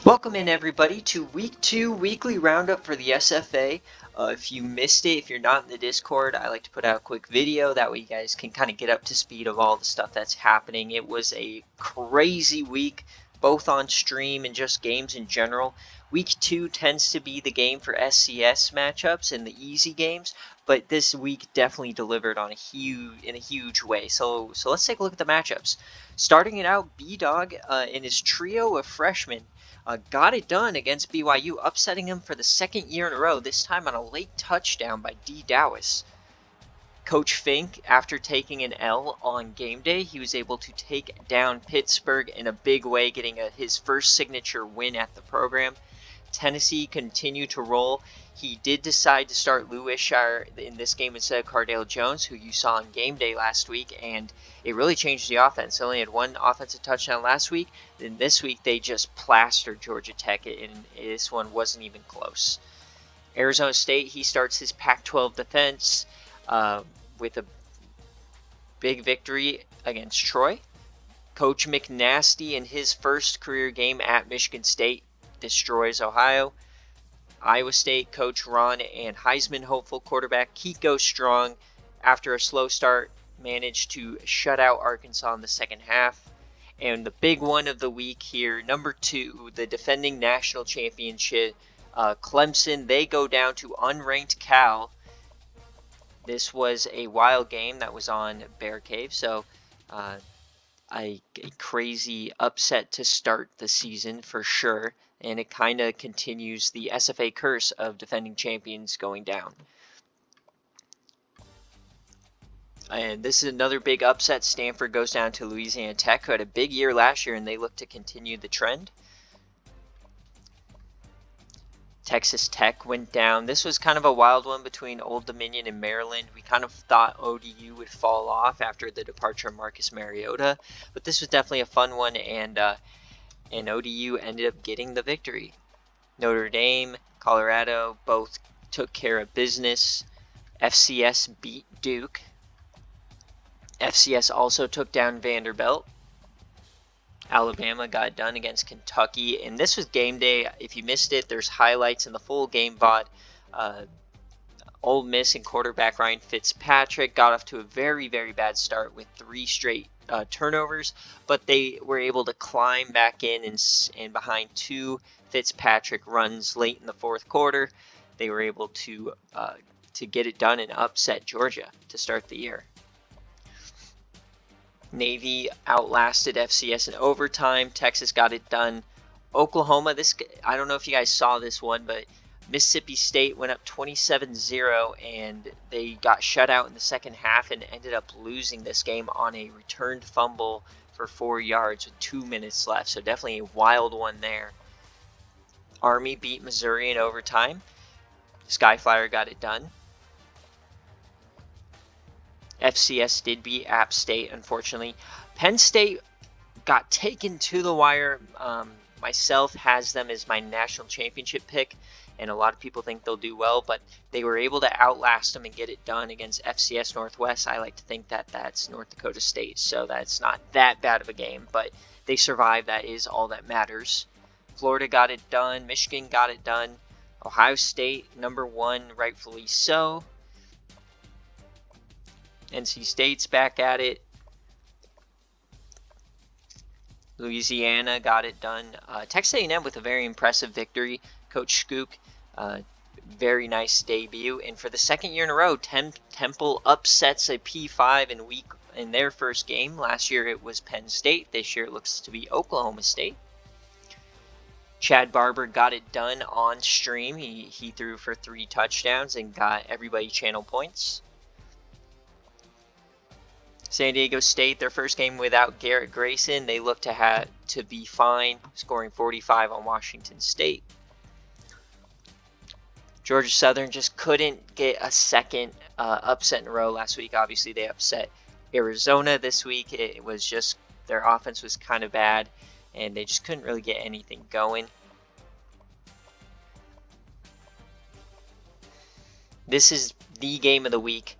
Welcome in everybody to week 2 weekly roundup for the SFA. If you missed it, if you're not in the Discord, I like to put out a quick video. That way you guys can kind of get up to speed of all the stuff that's happening. It was a crazy week, both on stream and just games in general. Week 2 tends to be the game for SCS matchups and the easy games, but this week definitely delivered on in a huge way. So let's take a look at the matchups. Starting it out, B-Dog in his trio of freshmen got it done against BYU, upsetting him for the second year in a row, this time on a late touchdown by D. Dowis. Coach Fink, after taking an L on game day, he was able to take down Pittsburgh in a big way, getting his first signature win at the program. Tennessee continued to roll. He did decide to start Lou Ishire in this game instead of Cardale Jones, who you saw on game day last week, and it really changed the offense. They only had one offensive touchdown last week. Then this week they just plastered Georgia Tech, and this one wasn't even close. Arizona State, he starts his Pac-12 defense with a big victory against Troy. Coach McNasty in his first career game at Michigan State destroys Ohio. Iowa State coach Ron and Heisman hopeful quarterback Kiko Strong, after a slow start, managed to shut out Arkansas in the second half. And the big one of the week here, number 2, the defending national championship, Clemson, they go down to unranked Cal. This was a wild game that was on BearCave, so a crazy upset to start the season for sure, and it kind of continues the SFA curse of defending champions going down. And this is another big upset. Stanford goes down to Louisiana Tech, who had a big year last year, and they look to continue the trend. Texas Tech went down. This was kind of a wild one between Old Dominion and Maryland. We kind of thought ODU would fall off after the departure of Marcus Mariota, but this was definitely a fun one, and ODU ended up getting the victory. Notre Dame, Colorado both took care of business. FCS beat Duke. FCS also took down Vanderbilt. Alabama got done against Kentucky, and this was game day. If you missed it, there's highlights in the full game VOD. Ole Miss and quarterback Ryan Fitzpatrick got off to a very, very bad start with 3 straight turnovers, but they were able to climb back in and behind 2 Fitzpatrick runs late in the fourth quarter, they were able to get it done and upset Georgia to start the year. Navy outlasted FCS in overtime. Texas got it done. Oklahoma, I don't know if you guys saw this one, but Mississippi State went up 27-0, and they got shut out in the second half and ended up losing this game on a returned fumble for 4 yards with 2 minutes left. So definitely a wild one there. Army beat Missouri in overtime. Skyflyer got it done. FCS did beat App State, unfortunately. Penn State got taken to the wire. Myself has them as my national championship pick, and a lot of people think they'll do well, but they were able to outlast them and get it done against FCS Northwest. I like to think that that's North Dakota State, so that's not that bad of a game, but they survived. That is all that matters. Florida got it done. Michigan got it done. Ohio State, number 1, rightfully so. NC State's back at it. Louisiana got it done. Texas A&M with a very impressive victory. Coach Skook, very nice debut. And for the second year in a row, Temple upsets a P5 in their first game. Last year it was Penn State. This year it looks to be Oklahoma State. Chad Barber got it done on stream. He threw for 3 touchdowns and got everybody channel points. San Diego State, their first game without Garrett Grayson, they look to be fine, scoring 45 on Washington State. Georgia Southern just couldn't get a second upset in a row last week. Obviously, they upset Arizona this week. It was just their offense was kind of bad, and they just couldn't really get anything going. This is the game of the week.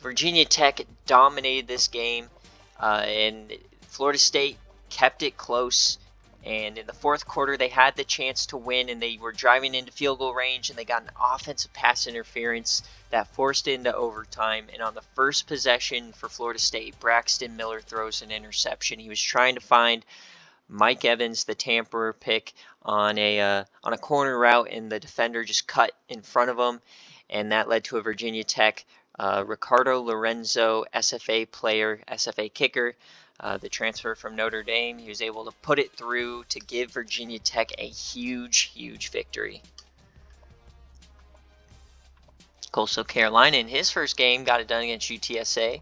Virginia Tech dominated this game, and Florida State kept it close And in the fourth quarter, they had the chance to win, and they were driving into field goal range, and they got an offensive pass interference that forced it into overtime. And on the first possession for Florida State, Braxton Miller throws an interception. He was trying to find Mike Evans, the Tampa pick, on a corner route, and the defender just cut in front of him, and that led to a Virginia Tech Ricardo Lorenzo SFA player, SFA kicker, the transfer from Notre Dame. He was able to put it through to give Virginia Tech a huge victory. Coastal Carolina in his first game got it done against UTSA.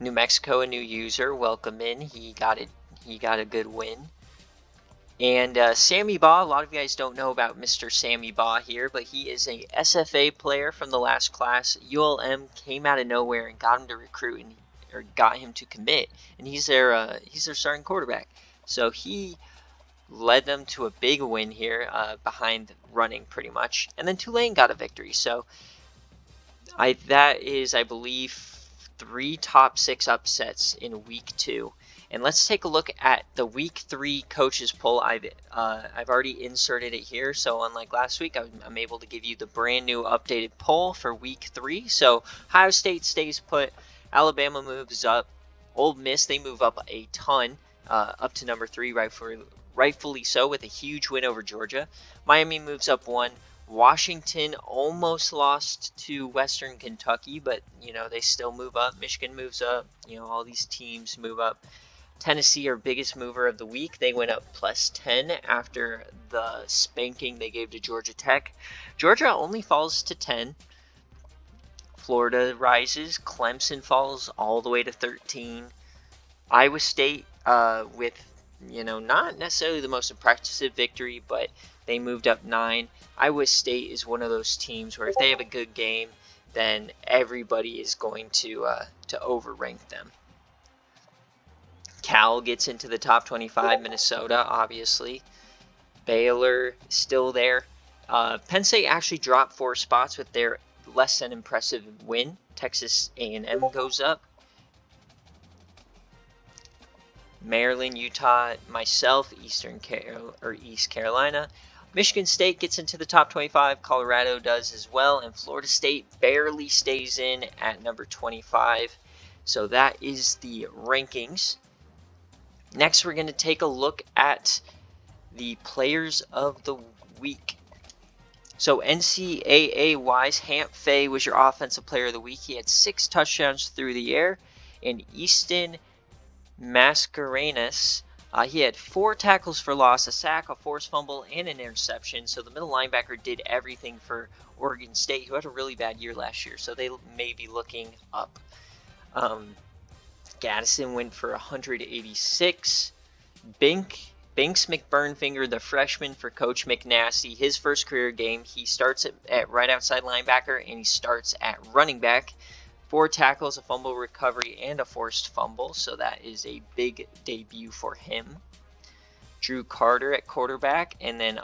New Mexico, a new user, welcome in. He got a good win. And Sammy Baugh, a lot of you guys don't know about Mr. Sammy Baugh here, but he is a SFA player from the last class. ULM came out of nowhere and got him to recruit, or got him to commit, and he's their starting quarterback. So he led them to a big win here, behind running pretty much. And then Tulane got a victory. So that is, I believe, 3 top 6 upsets in week 2. And let's take a look at the week 3 coaches poll. I've already inserted it here, so unlike last week, I'm able to give you the brand new updated poll for week 3. So Ohio State stays put, Alabama moves up, Ole Miss, they move up a ton, up to number 3, rightfully so, with a huge win over Georgia. Miami moves up 1. Washington almost lost to Western Kentucky, but they still move up. Michigan moves up. All these teams move up. Tennessee, our biggest mover of the week, they went up +10 after the spanking they gave to Georgia Tech. Georgia only falls to 10. Florida rises. Clemson falls all the way to 13. Iowa State, with not necessarily the most impressive victory, but they moved up 9. Iowa State is one of those teams where if they have a good game, then everybody is going to overrank them. Cal gets into the top 25. Minnesota, obviously. Baylor still there. Penn State actually dropped 4 spots with their less than impressive win. Texas A&M goes up. Maryland, Utah, myself, East Carolina. Michigan State gets into the top 25. Colorado does as well. And Florida State barely stays in at number 25. So that is the rankings. Next, we're going to take a look at the players of the week. So NCAA-wise, Hamp Fay was your offensive player of the week. He had 6 touchdowns through the air. And Easton Mascarenas, he had 4 tackles for loss, a sack, a forced fumble, and an interception. So the middle linebacker did everything for Oregon State, who had a really bad year last year. So they may be looking up. Gaddison went for 186. Binks McBurnfinger, the freshman for Coach McNasty, his first career game, he starts at right outside linebacker, and he starts at running back. 4 tackles, a fumble recovery, and a forced fumble, so that is a big debut for him. Drew Carter at quarterback, and then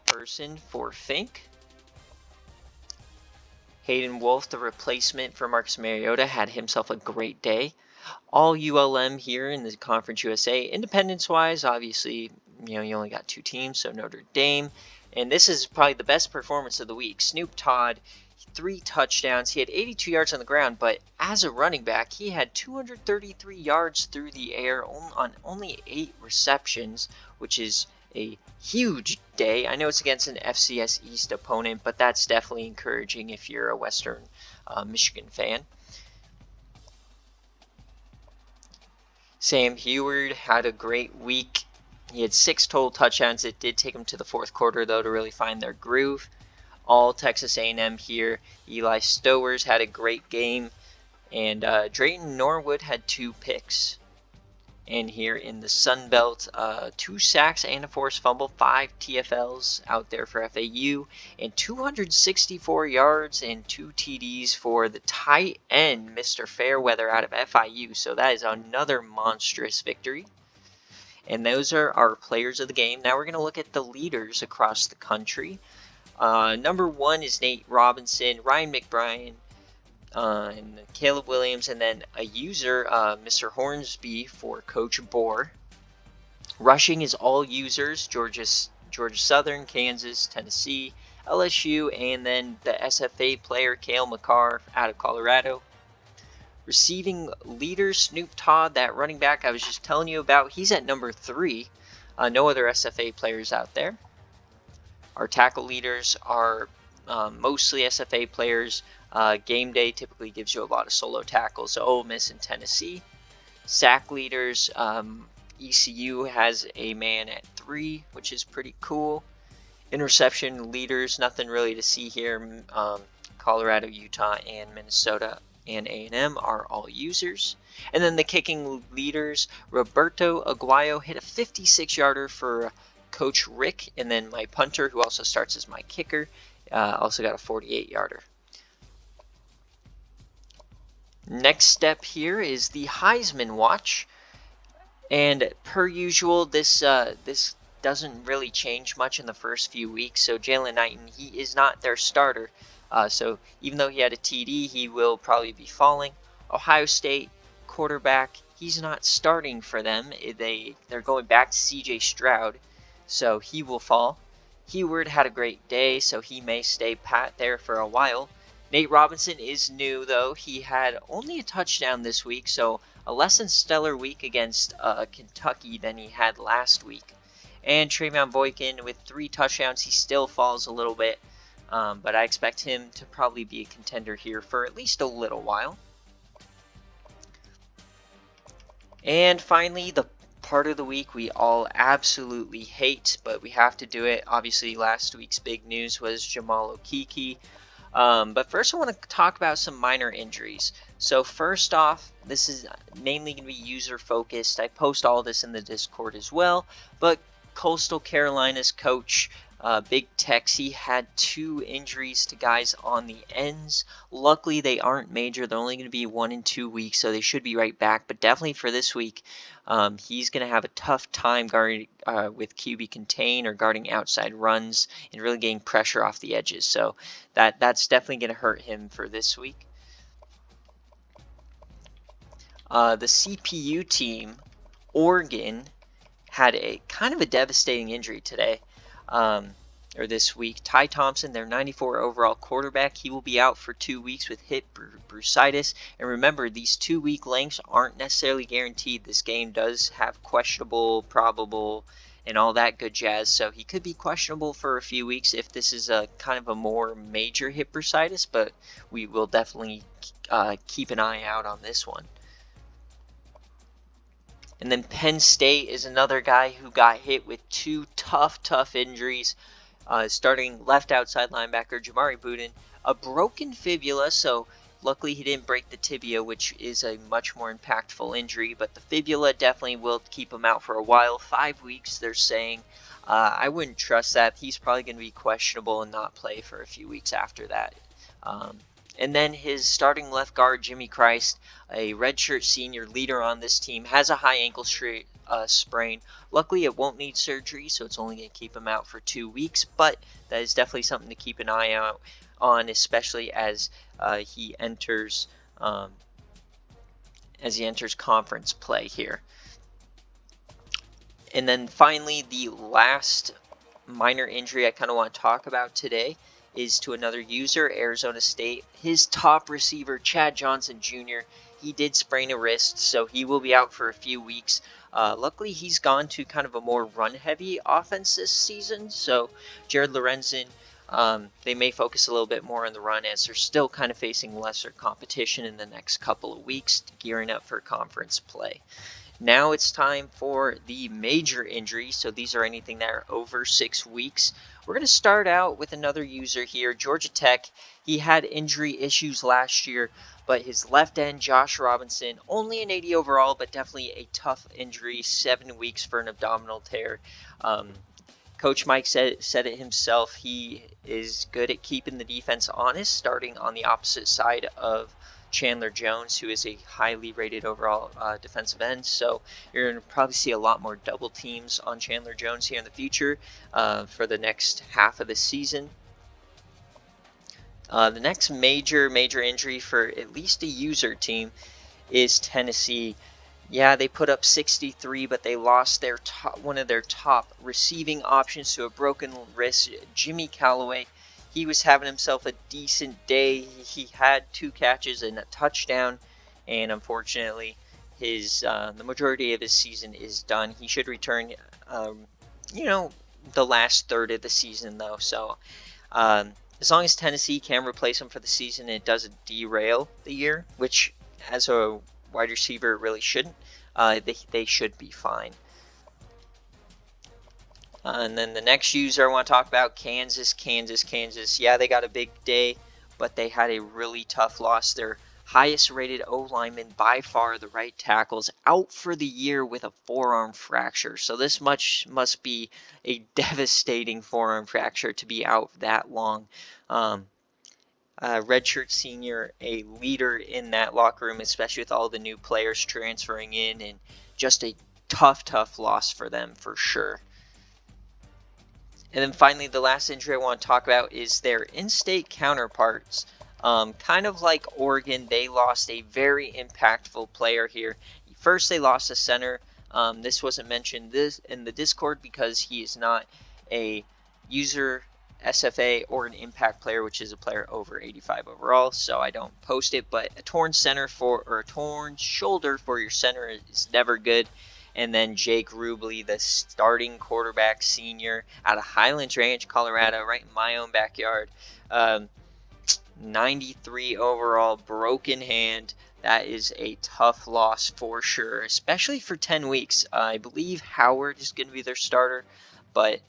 Person for Fink. Hayden Wolf, the replacement for Marcus Mariota, had himself a great day. All ULM here in the Conference USA. Independence-wise, obviously, you only got 2 teams, so Notre Dame. And this is probably the best performance of the week. Snoop Todd, 3 touchdowns. He had 82 yards on the ground, but as a running back, he had 233 yards through the air on only 8 receptions, which is a huge day. I know it's against an FCS East opponent, but that's definitely encouraging if you're a Western Michigan fan. Sam Heward had a great week. He had 6 total touchdowns. It did take him to the fourth quarter, though, to really find their groove. All Texas A&M here. Eli Stowers had a great game. And Drayton Norwood had 2 picks. And here in the Sun Belt, 2 sacks and a forced fumble, 5 TFLs out there for FAU, and 264 yards and 2 TDs for the tight end, Mr. Fairweather, out of FIU. So that is another monstrous victory. And those are our players of the game. Now we're going to look at the leaders across the country. Number 1 is Nate Robinson. Ryan McBride, and then Caleb Williams, and then a user, Mr. Hornsby for Coach Bohr. Rushing is all users: Georgia Southern, Kansas, Tennessee, LSU, and then the SFA player Cale McCarr out of Colorado. Receiving leader Snoop Todd, that running back I was just telling you about, he's at number 3. No other SFA players out there. Our tackle leaders are mostly SFA players. Game day typically gives you a lot of solo tackles, so Ole Miss and Tennessee. Sack leaders, ECU has a man at 3, which is pretty cool. Interception leaders, nothing really to see here. Colorado, Utah, and Minnesota and A&M are all users. And then the kicking leaders, Roberto Aguayo hit a 56-yarder for Coach Rick, and then my punter, who also starts as my kicker, also got a 48-yarder. Next step here is the Heisman Watch, and per usual, this doesn't really change much in the first few weeks. So Jalen Knighton, he is not their starter. So even though he had a TD, he will probably be falling. Ohio State quarterback, he's not starting for them. They're going back to CJ Stroud, so he will fall. Heward had a great day, so he may stay pat there for a while. Nate Robinson is new, though. He had only a touchdown this week, so a less than stellar week against Kentucky than he had last week. And Travion Boykin with 3 touchdowns, he still falls a little bit, but I expect him to probably be a contender here for at least a little while. And finally, the part of the week we all absolutely hate, but we have to do it. Obviously, last week's big news was Jamal Okeke. But first I want to talk about some minor injuries. So first off, this is mainly going to be user focused. I post all this in the Discord as well, but Coastal Carolina's coach, Big Tex, he had 2 injuries to guys on the ends. Luckily they aren't major. They're only going to be 1 and 2 weeks, so they should be right back. But definitely for this week, he's going to have a tough time guarding with QB contain or guarding outside runs and really getting pressure off the edges. So that's definitely going to hurt him for this week. The CPU team, Oregon, had a kind of a devastating injury today, or this week. Ty Thompson, their 94 overall quarterback, he will be out for 2 weeks with hip bursitis. And remember, these 2-week lengths aren't necessarily guaranteed. This game does have questionable, probable, and all that good jazz. So he could be questionable for a few weeks if this is a kind of a more major hip bursitis, but we will definitely keep an eye out on this one. And then Penn State is another guy who got hit with 2 tough injuries. Starting left outside linebacker Jamari Buden, a broken fibula, so luckily he didn't break the tibia, which is a much more impactful injury, but the fibula definitely will keep him out for a while. 5 weeks, they're saying. I wouldn't trust that. He's probably going to be questionable and not play for a few weeks after that. And then his starting left guard, Jimmy Christ, a redshirt senior leader on this team, has a high ankle sprain. Luckily, it won't need surgery, so it's only going to keep him out for 2 weeks. But that is definitely something to keep an eye out on, especially as he enters conference play here. And then finally, the last minor injury I kind of want to talk about today is to another user, Arizona State. His top receiver, Chad Johnson Jr., he did sprain a wrist, so he will be out for a few weeks. Luckily, he's gone to kind of a more run-heavy offense this season, so Jared Lorenzen, they may focus a little bit more on the run as they're still kind of facing lesser competition in the next couple of weeks, gearing up for conference play. Now it's time for the major injuries, so these are anything that are over 6 weeks. We're going to start out with another user here, Georgia Tech. He had injury issues last year, but his left end, Josh Robinson, only an 80 overall, but definitely a tough injury, 7 weeks for an abdominal tear. Coach Mike said it himself. He is good at keeping the defense honest, starting on the opposite side of Chandler Jones, who is a highly rated overall defensive end. So you're going to probably see a lot more double teams on Chandler Jones here in the future for the next half of the season. The next major injury for at least a user team is Tennessee. Yeah, they put up 63, but they lost their one of their top receiving options to a broken wrist, Jimmy Callaway. He was having himself a decent day. He had 2 catches and a touchdown, and unfortunately, the majority of his season is done. He should return, you know, the last third of the season though. So as long as Tennessee can replace him for the season, it doesn't derail the year, which as a wide receiver really shouldn't. They should be fine. And then the next user I want to talk about, Kansas. Yeah, they got a big day, but they had a really tough loss. Their highest rated O lineman by far, the right tackle's out for the year with a forearm fracture. So this must be a devastating forearm fracture to be out that long. Redshirt senior, a leader in that locker room, especially with all the new players transferring in, and just a tough loss for them for sure. And then finally, the last injury I want to talk about is their in-state counterparts. Kind of like Oregon, they lost a very impactful player here. First, they lost a center. This wasn't mentioned in the Discord because he is not a user SFA or an impact player, which is a player over 85 overall, so I don't post it. But a torn shoulder for your center is never good. And then Jake Rubley, the starting quarterback senior out of Highlands Ranch, Colorado, right in my own backyard. 93 overall, broken hand. That is a tough loss for sure, especially for 10 weeks. I believe Howard is going to be their starter, but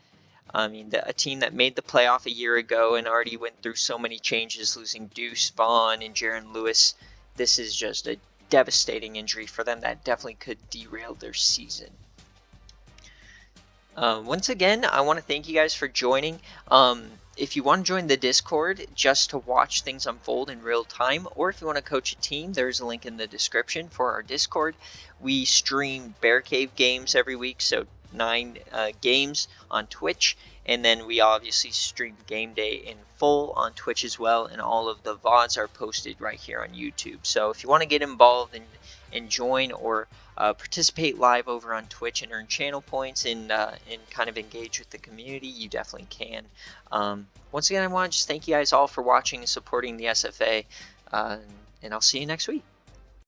I mean, a team that made the playoff a year ago and already went through so many changes, losing Deuce Vaughn and Jaron Lewis. This is just a devastating injury for them that definitely could derail their season. Once again, I want to thank you guys for joining. If you want to join the Discord just to watch things unfold in real time, or if you want to coach a team, there's a link in the description for our Discord. We stream BearCave games every week, so 9 games on Twitch, and then we obviously stream game day in full on Twitch as well, and all of the VODs are posted right here on YouTube. So if you want to get involved and join or participate live over on Twitch and earn channel points and kind of engage with the community, you definitely can. Once again, I want to just thank you guys all for watching and supporting the SFA, and I'll see you next week.